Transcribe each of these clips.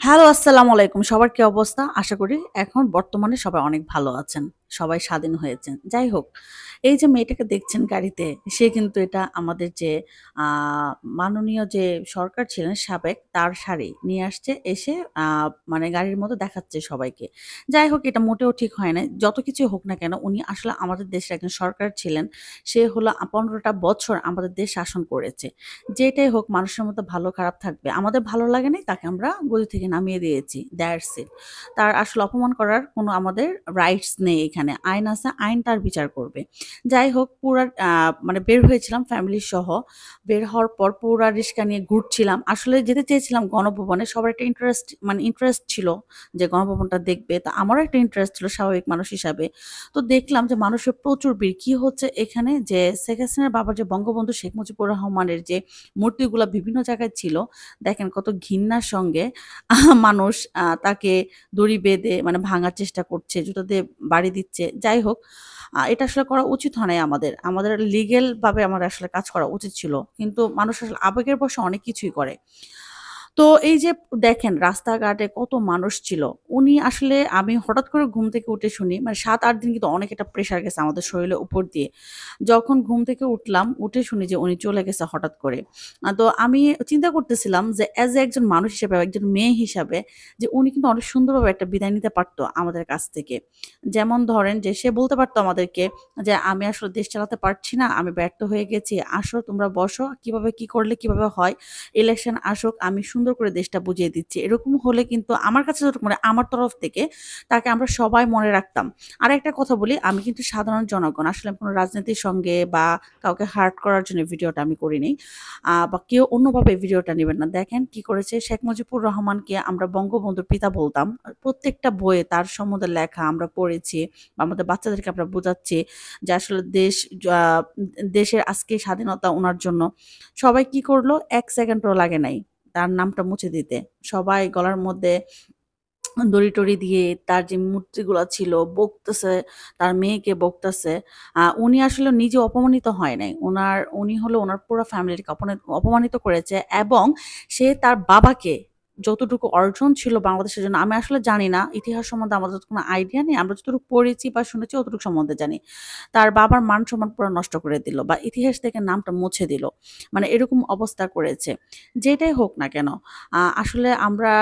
Hello, আসসালামু আলাইকুম। সবার কি অবস্থা? আশা করি এখন বর্তমানে সবাই অনেক ভালো আছেন। সবাই স্বাধীন হয়েছেন। যাই হোক, এই যে মেয়েটাকে দেখছেন গাড়িতে, সে কিন্তু এটা আমাদের যে আ মাননীয় যে সরকার ছিলেন সাবেক, তার শাড়ি নিয়ে আসছে। এসে আ মানে গাড়ির মধ্যে দেখাচ্ছে সবাইকে। যাই হোক, এটা মোটেও ঠিক হয় নাই। যত কিছুই হোক না কেন, উনি আসলে আমাদের দেশের একজন সরকার ছিলেন। সে হলো ১৫ টা বছর আমাদের দেশ শাসন করেছে। যেটাই হোক মানুষের মধ্যে ভালো খারাপ থাকবে। আমাদের ভালো লাগে নাই তাকে আমরা গদি থেকে নামিয়ে দিয়েছি। That's it. তার আসলে অপমান করার কোনো আমাদের রাইটস নেই এখানে। আইন আছে, আইন তার বিচার করবে। যাই হোক পুরা মানে বের হয়েছিলাম ফ্যামিলি সহ। বের হওয়ার পর পুরা রিস্কা নিয়ে ঘুরছিলাম। আসলে যেতে চেয়েছিলাম গণভবনে। সবার একটা ইন্টারেস্ট ছিল যে গণভবনটা দেখবে। তো আমারও একটা ইন্টারেস্ট ছিল স্বাভাবিক মানুষ হিসাবে। তো দেখলাম যে মানুষের প্রচুর ভিড়। কি হচ্ছে এখানে যে শেখ হাসিনার বাবার যে বঙ্গবন্ধু শেখ মুজিবুর রহমানের যে মূর্তিগুলা বিভিন্ন জায়গায় ছিল। দেখেন কত ঘিন্নার সঙ্গে মানুষ তাকে দড়ি বেঁধে মানে ভাঙার চেষ্টা করছে, জুতা দিয়ে বাড়ি দিচ্ছে। যাই হোক, এটা আসলে করা উচিত হয় নাই আমাদের। আমাদের লিগ্যাল ভাবে আমাদের আসলে কাজ করা উচিত ছিল। কিন্তু মানুষ আসলে আবেগের বশে অনেক কিছুই করে। তো এই যে দেখেন রাস্তাঘাটে কত মানুষ ছিল। উনি আসলে আমি হঠাৎ করে ঘুম থেকে উঠে শুনি মানে ৭-৮ দিন কিন্তু অনেক একটা প্রেশার গেছে আমাদের শরীরের উপর দিয়ে। যখন ঘুম থেকে উঠলাম, উঠে শুনি যে উনি চলে গেছে হঠাৎ করে। তো আমি চিন্তা করতেছিলাম যে এজ এ একজন মানুষ হিসেবে, একজন মেয়ে হিসাবে যে উনি কিন্তু অনেক সুন্দরভাবে একটা বিদায় নিতে পারত আমাদের কাছ থেকে। যেমন ধরেন যে সে বলতে পারত আমাদেরকে যে, "আমি আসলে দেশ চালাতে পারছি না, আমি ব্যর্থ হয়ে গেছি। আসো তোমরা বসো, কিভাবে কি করলে কিভাবে হয়? ইলেকশন আসুক, আমি সুন্দর করে দেশটা বুঝিয়ে দিচ্ছি।" এরকম হলে কিন্তু আমার কাছে যতটুকু মানে আমার তরফ থেকে তাকে আমরা সবাই মনে রাখতাম। আরেকটা কথা বলি, আমি কিন্তু সাধারণ জনগণ। আসলে আমি কোন রাজনীতির সঙ্গে বা কাউকে হার্ট করার জন্য ভিডিওটা আমি করিনি। বা কেউ অন্যভাবে ভিডিওটা নিবেন না। দেখেন কি করেছে শেখ মুজিবুর রহমানকে আমরা বঙ্গবন্ধুর পিতা বলতাম। প্রত্যেকটা বইয়ে তার সম্বন্ধে লেখা আমরা পড়েছি বা আমাদের বাচ্চাদেরকে আমরা বোঝাচ্ছি যে আসলে দেশের আজকে স্বাধীনতা উনার জন্য। সবাই কি করলো? ১ সেকেন্ডও লাগে নাই তার নামটা মুছে দিতে। সবাই গলার মধ্যে দড়ি-টড়ি দিয়ে তার যে মূর্তিগুলা ছিল বকতেছে, তার মেয়েকে বকতেছে। উনি আসলে নিজে অপমানিত হয় নাই। উনি হলো উনার পুরা ফ্যামিলিকে অপমানিত করেছে এবং সে তার বাবাকে যতটুকু অর্জন ছিল বাংলাদেশের জন্য আমি আসলে জানি না। ইতিহাস সম্বন্ধে আমাদের তো কোনো আইডিয়া নেই। আমরা যতটুকু পড়েছি বা শুনেছি অতটুকু সম্বন্ধে জানি। তার বাবার মান-সম্মান পুরা নষ্ট করে দিল বা ইতিহাস থেকে নামটা মুছে দিল। মানে এরকম অবস্থা করেছে। যেটাই হোক না কেন, আসলে আমরা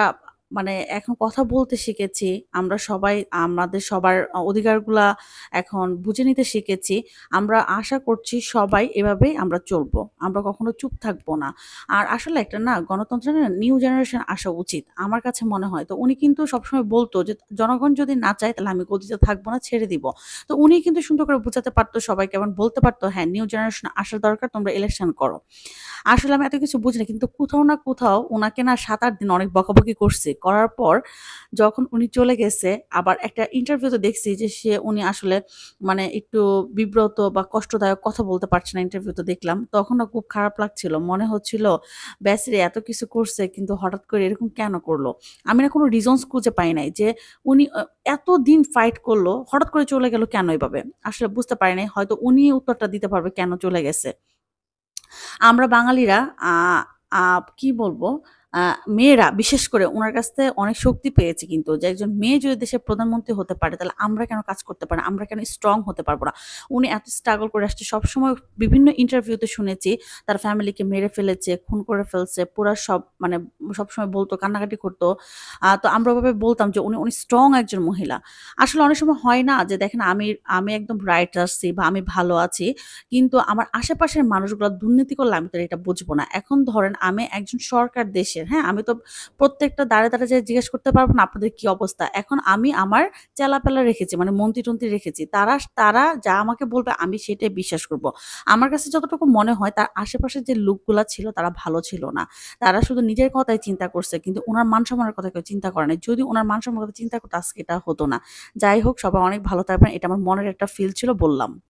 মানে এখন কথা বলতে শিখেছি। আমরা সবাই আমাদের সবার অধিকারগুলা এখন বুঝে নিতে শিখেছি। আমরা আশা করছি সবাই এভাবেই আমরা চলবো। আমরা কখনো চুপ থাকবো না। আর আসলে একটা না গণতন্ত্রে না নিউ জেনারেশন আসা উচিত। আমার কাছে মনে হয়। তো উনি কিন্তু সবসময় বলত যে, "জনগণ যদি না চায় তাহলে আমি গদিতে থাকবো না, ছেড়ে দিব।" তো উনি কিন্তু সুন্দর করে বুঝাতে পারত সবাইকে এবং বলতে পারত, "হ্যাঁ, নিউ জেনারেশন আসা দরকার। তোমরা ইলেকশন করো।" আসলে আমি এত কিছু বুঝি না। কিন্তু কোথাও না কোথাও উনাকে না ৭-৮ দিন অনেক বকাবকি করছি। করার পর যখন উনি চলে গেছে আবার একটা ইন্টারভিউতে দেখছি যে উনি আসলে মানে একটু বিব্রত বা কষ্টদায়ক কথা বলতে পারছে না ইন্টারভিউতে দেখলাম। তখন না খুব খারাপ লাগছিল। মনে হচ্ছিল ব্যাসরে এত কিছু করছে কিন্তু হঠাৎ করে এরকম কেন করল? আমি না কোনো রিজনস খুঁজে পাই নাই যে উনি এতদিন ফাইট করল, হঠাৎ করে চলে গেল কেন এভাবে? আসলে বুঝতে পারি নাই। হয়তো উনি উত্তরটা দিতে পারবে কেন চলে গেছে। আমরা বাঙালিরা আ আ কি বলবো? আ মেয়েরা বিশেষ করে উনার কাছ থেকে অনেক শক্তি পেয়েছি কিন্তু যে একজন মেয়ে যদি দেশের প্রধানমন্ত্রী হতে পারে তাহলে আমরা কেন কাজ করতে পারি না? আমরা কেন স্ট্রং হতে পারব না? উনি এত স্ট্রাগল করে আসছে সবসময় বিভিন্ন ইন্টারভিউতে শুনেছি তার ফ্যামিলিকে মেরে ফেলেছে, খুন করে ফেলছে। পুরা সব মানে সবসময় বলত, কান্নাকাটি করত। তো আমরা ওভাবে বলতাম যে উনি স্ট্রং একজন মহিলা। আসলে অনেক সময় হয় না যে দেখেন আমি একদম রাইট আছি বা আমি ভালো আছি। কিন্তু আমার আশেপাশের মানুষগুলা দুর্নীতি করলে আমি তো এটা বুঝবো না। এখন ধরেন আমি একজন সরকার দেশের, হ্যাঁ? আমি তো প্রত্যেকটা দাঁড়ে যেয়ে জিজ্ঞেস করতে পারবো না আপনাদের কি অবস্থা। এখন আমি আমার চেলাপেলা রেখেছি মানে মন্ত্রী-টন্ত্রী রেখেছি। তারা তারা যা আমাকে বলবে আমি সেটাই বিশ্বাস করব। আমার কাছে যতটুকু মনে হয় তার আশেপাশের যে লোকগুলা ছিল তারা ভালো ছিল না। তারা শুধু নিজের কথাই চিন্তা করছে কিন্তু উনার মান-সম্মানের কথা কেউ চিন্তা করে নাই। যদি উনার মান-সম্মানের কথা চিন্তা করতো আজকে এটা হতো না। যাই হোক সবাই অনেক ভালো থাকবেন। এটা আমার মনের একটা ফিল ছিল বললাম।